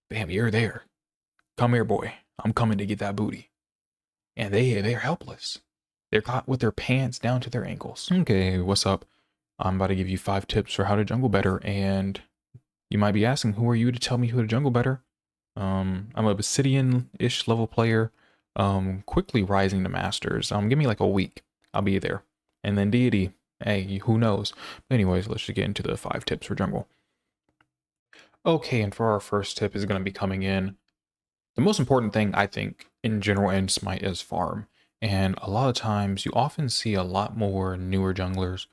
bam, you're there. Come here, boy. I'm coming to get that booty. And they're helpless. They're caught with their pants down to their ankles. Okay, what's up? I'm about to give you 5 tips for how to jungle better, and you might be asking, who are you to tell me who to jungle better? I'm a Obsidian-ish level player, quickly rising to Masters. Give me like a week. I'll be there. And then Deity, hey, who knows? But anyways, let's just get into the 5 tips for jungle. Okay, and for our first tip is going to be coming in. The most important thing, I think, in general in Smite is farm. And a lot of times you often see a lot more newer junglers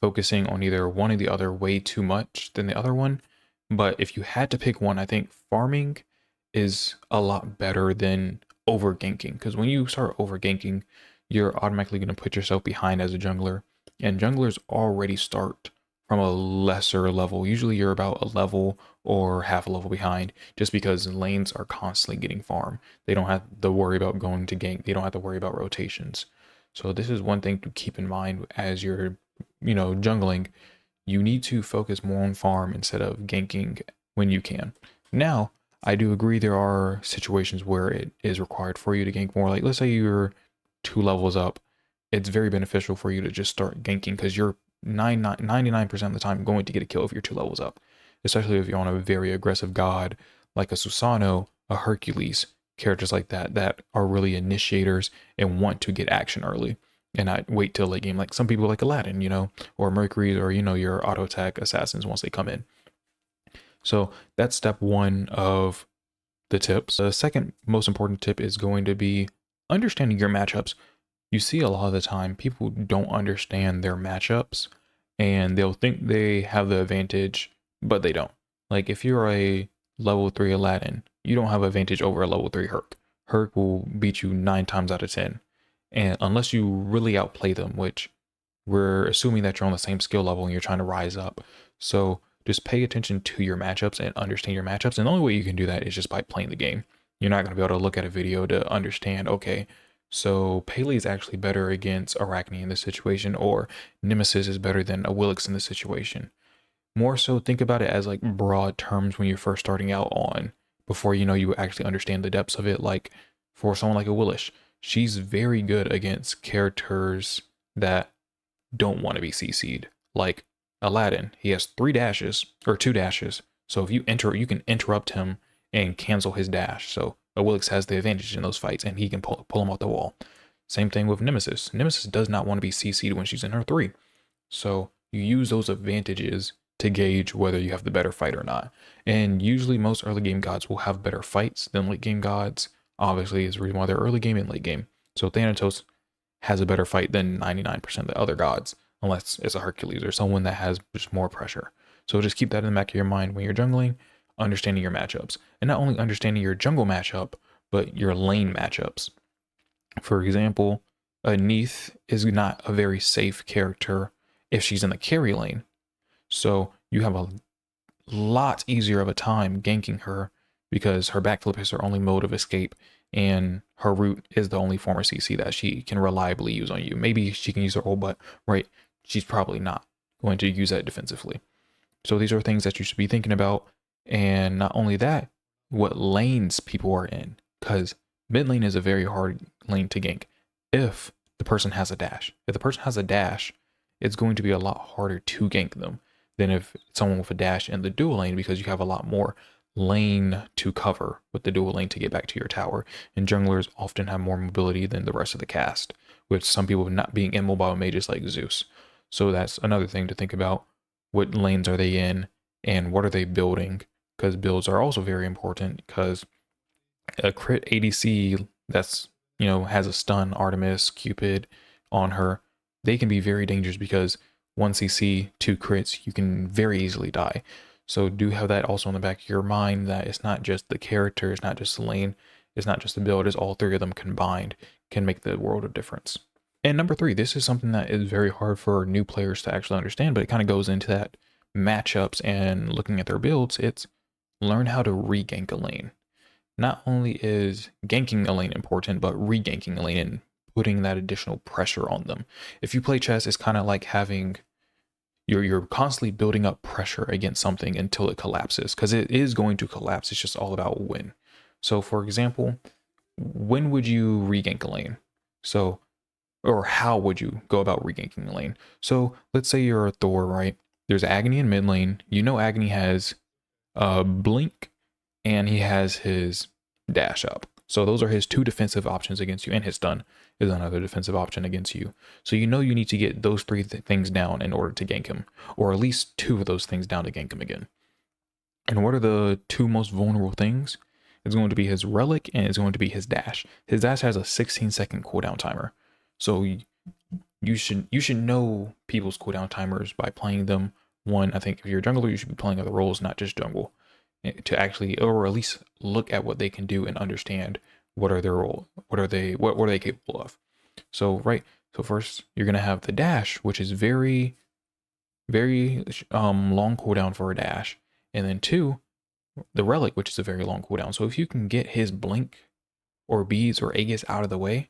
focusing on either one or the other way too much than the other one. But if you had to pick one, I think farming is a lot better than over ganking. Because when you start over ganking, you're automatically going to put yourself behind as a jungler. And junglers already start from a lesser level. Usually you're about a level or half a level behind just because lanes are constantly getting farm. They don't have to worry about going to gank. They don't have to worry about rotations. So this is one thing to keep in mind as you're, jungling. You need to focus more on farm instead of ganking when you can. Now, I do agree there are situations where it is required for you to gank more. Like let's say you're 2 levels up. It's very beneficial for you to just start ganking because you're 99% of the time going to get a kill if you're 2 levels up, especially if you're on a very aggressive god like a Susano, a Hercules, characters like that are really initiators and want to get action early and not wait till late game, like some people like Aladdin, or Mercury, or your auto attack assassins once they come in. So that's step one of the tips. The second most important tip is going to be understanding your matchups. You see a lot of the time people don't understand their matchups and they'll think they have the advantage, but they don't. Like if you're a level 3 Aladdin, you don't have advantage over a level 3 Herc. Herc will beat you 9 times out of 10. And unless you really outplay them, which we're assuming that you're on the same skill level and you're trying to rise up. So just pay attention to your matchups and understand your matchups. And the only way you can do that is just by playing the game. You're not going to be able to look at a video to understand, okay, so Pele is actually better against Arachne in this situation, or Nemesis is better than a Willix in this situation. More so think about it as like broad terms when you're first starting out on, before you actually understand the depths of it. Like for someone like a Willish, she's very good against characters that don't want to be CC'd. Like Aladdin, he has 3 dashes or 2 dashes. So if you enter, you can interrupt him and cancel his dash. So Willix has the advantage in those fights and he can pull him off the wall. Same thing with Nemesis. Nemesis does not want to be CC'd when she's in her 3. So you use those advantages to gauge whether you have the better fight or not. And usually most early game gods will have better fights than late game gods. Obviously, is the reason why they're early game and late game. So Thanatos has a better fight than 99% of the other gods, unless it's a Hercules or someone that has just more pressure. So just keep that in the back of your mind when you're jungling, understanding your matchups. And not only understanding your jungle matchup, but your lane matchups. For example, a Neith is not a very safe character if she's in the carry lane. So you have a lot easier of a time ganking her because her backflip is her only mode of escape and her root is the only form of CC that she can reliably use on you. Maybe she can use her ult, but right, she's probably not going to use that defensively. So these are things that you should be thinking about. And not only that, what lanes people are in, because mid lane is a very hard lane to gank if the person has a dash. If the person has a dash, it's going to be a lot harder to gank them than if someone with a dash in the dual lane, because you have a lot more lane to cover with the dual lane to get back to your tower. And junglers often have more mobility than the rest of the cast, with some people not being immobile mages like Zeus. So that's another thing to think about. What lanes are they in and what are they building? Because builds are also very important, because a crit ADC that's, has a stun, Artemis, Cupid on her, they can be very dangerous because 1 CC, 2 crits, you can very easily die. So do have that also in the back of your mind, that it's not just the character, it's not just the lane, it's not just the build, it's all 3 of them combined can make the world of difference. And number 3, this is something that is very hard for new players to actually understand, but it kind of goes into that matchups and looking at their builds. It's learn how to re-gank a lane. Not only is ganking a lane important, but re-ganking a lane and putting that additional pressure on them. If you play chess, it's kind of like having, you're constantly building up pressure against something until it collapses, because it is going to collapse. It's just all about when. So for example, when would you regank a lane? So, or how would you go about reganking a lane? So let's say you're a Thor, right? There's Agony in mid lane. You know Agony has blink and he has his dash up. So those are his two defensive options against you, and his stun is another defensive option against you. So you know you need to get those three things down in order to gank him, or at least two of those things down to gank him again. And what are the two most vulnerable things? It's going to be his relic and it's going to be his dash. His dash has a 16-second cooldown timer. So you should know people's cooldown timers by playing them. One, I think if you're a jungler, you should be playing other roles, not just jungle, to actually, or at least look at what they can do and understand what are their role, what are they capable of. So so first you're gonna have the dash, which is very long cooldown for a dash, and then two, the relic, which is a very long cooldown. So if you can get his blink or beads or Aegis out of the way,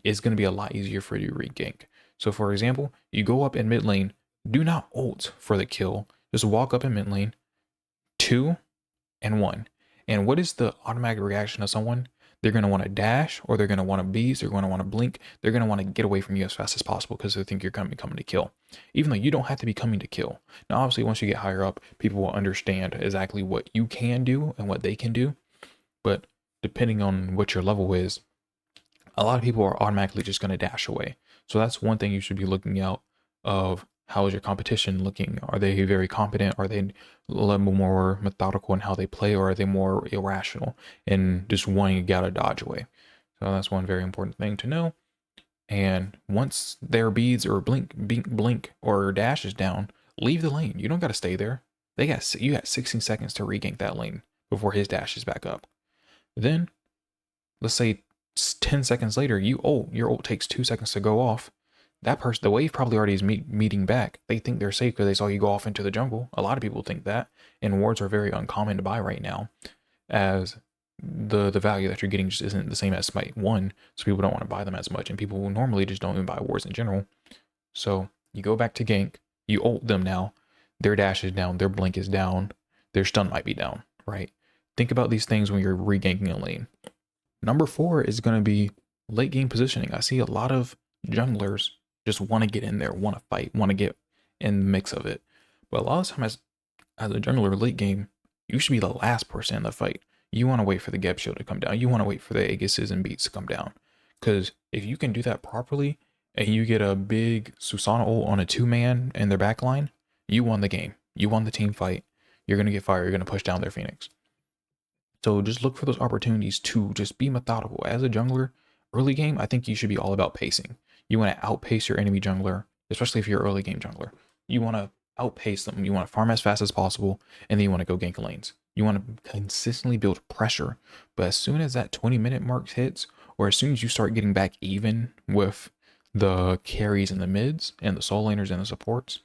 it's going to be a lot easier for you to regank. So for example, you go up in mid lane, do not ult for the kill. Just walk up in mid lane, 2 and 1. And what is the automatic reaction of someone? They're going to want to dash, or they're going to want to beast, they're going to want to blink. They're going to want to get away from you as fast as possible because they think you're coming to kill. Even though you don't have to be coming to kill. Now, obviously, once you get higher up, people will understand exactly what you can do and what they can do. But depending on what your level is, a lot of people are automatically just going to dash away. So that's one thing you should be looking out of. How is your competition looking? Are they very competent? Are they a little more methodical in how they play, or are they more irrational and just wanting to get out of dodge away? So that's one very important thing to know. And once their beads or blink or dash is down, leave the lane. You don't got to stay there. You got 16 seconds to regank that lane before his dash is back up. Then let's say 10 seconds later, your ult takes 2 seconds to go off. That person, the wave probably already is meeting back. They think they're safe because they saw you go off into the jungle. A lot of people think that, and wards are very uncommon to buy right now, as the value that you're getting just isn't the same as Smite1, so people don't want to buy them as much, and people normally just don't even buy wards in general. So you go back to gank, you ult them now, their dash is down, their blink is down, their stun might be down, right? Think about these things when you're reganking a lane. Number 4 is going to be late game positioning. I see a lot of junglers just want to get in there, want to fight, want to get in the mix of it. But a lot of times, as a jungler late game, you should be the last person in the fight. You want to wait for the Geb shield to come down. You want to wait for the Aegises and beats to come down. Because if you can do that properly, and you get a big Susana ult on a 2-man in their backline, you won the game. You won the team fight. You're going to get fire. You're going to push down their Phoenix. So just look for those opportunities to just be methodical. As a jungler, early game, I think you should be all about pacing. You want to outpace your enemy jungler, especially if you're early game jungler. You want to outpace them. You want to farm as fast as possible, and then you want to go gank lanes. You want to consistently build pressure. But as soon as that 20-minute mark hits, or as soon as you start getting back even with the carries and the mids and the soul laners and the supports,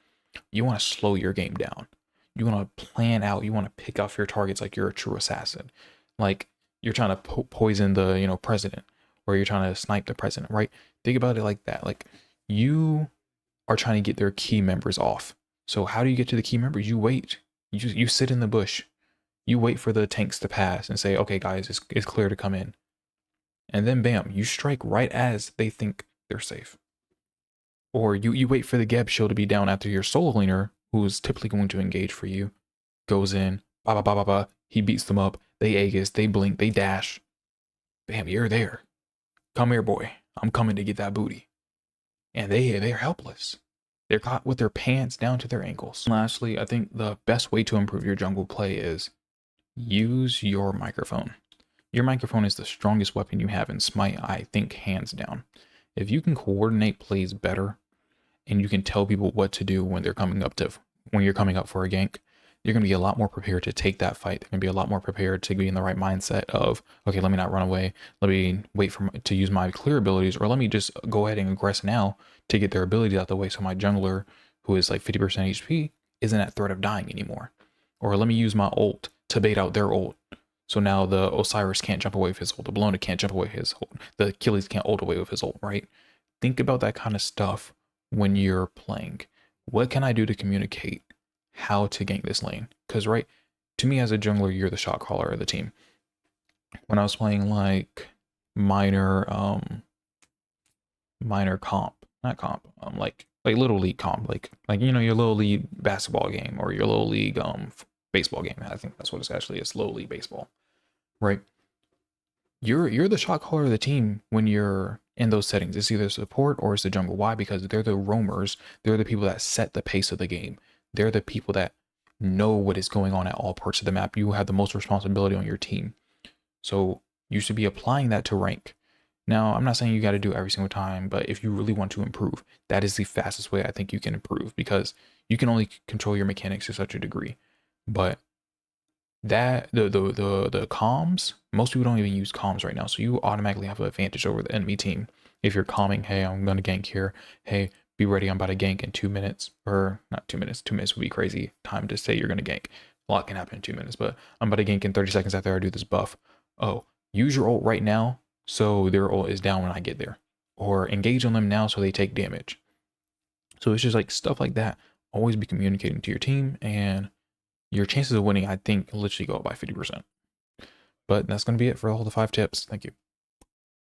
you want to slow your game down. You want to plan out. You want to pick off your targets like you're a true assassin. Like you're trying to poison the president, or you're trying to snipe the president, right? Think about it like that. Like you are trying to get their key members off. So how do you get to the key members? You wait. You sit in the bush. You wait for the tanks to pass and say, okay, guys, it's clear to come in. And then bam, you strike right as they think they're safe. Or you wait for the Geb shield to be down after your solo laner, who is typically going to engage for you, goes in, he beats them up, they Aegis, they blink, they dash. Bam, you're there. Come here, boy. I'm coming to get that booty. And they're helpless. They're caught with their pants down to their ankles. Lastly, I think the best way to improve your jungle play is use your microphone. Your microphone is the strongest weapon you have in Smite, I think, hands down. If you can coordinate plays better, and you can tell people what to do when you're coming up for a gank, you're going to be a lot more prepared to take that fight. They're going to be a lot more prepared to be in the right mindset of, okay, let me not run away. Let me wait to use my clear abilities, or let me just go ahead and aggress now to get their abilities out the way so my jungler, who is like 50% HP, isn't at threat of dying anymore. Or let me use my ult to bait out their ult. So now the Osiris can't jump away with his ult, the Bellona can't jump away with his ult, the Achilles can't ult away with his ult, right? Think about that kind of stuff when you're playing. what can I do to communicate how to gank this lane? Because, right, to me as a jungler, you're the shot caller of the team. When I was playing like minor comp, not comp, like little league comp, like you know, your little league basketball game or your little league baseball game. I think that's what it's actually is, little league baseball, right? You're the shot caller of the team when you're in those settings. It's either support or it's the jungle. Why? Because they're the roamers. They're the people that set the pace of the game. They're the people that know what is going on at all parts of the map. You have the most responsibility on your team. So you should be applying that to rank. Now, I'm not saying you got to do it every single time, but if you really want to improve, that is the fastest way I think you can improve, because you can only control your mechanics to such a degree. But that the comms, most people don't even use comms right now, so you automatically have an advantage over the enemy team if you're calming. Hey, I'm gonna gank here. Hey, be ready, I'm about to gank in 2 minutes. Or not 2 minutes, 2 minutes would be crazy time to say you're gonna gank. A lot can happen in 2 minutes, but I'm about to gank in 30 seconds after I do this buff. Oh, use your ult right now so their ult is down when I get there, or engage on them now so they take damage. So it's just like stuff like that. Always be communicating to your team, and your chances of winning, I think, literally go up by 50%. But that's going to be it for all the 5 tips. Thank you.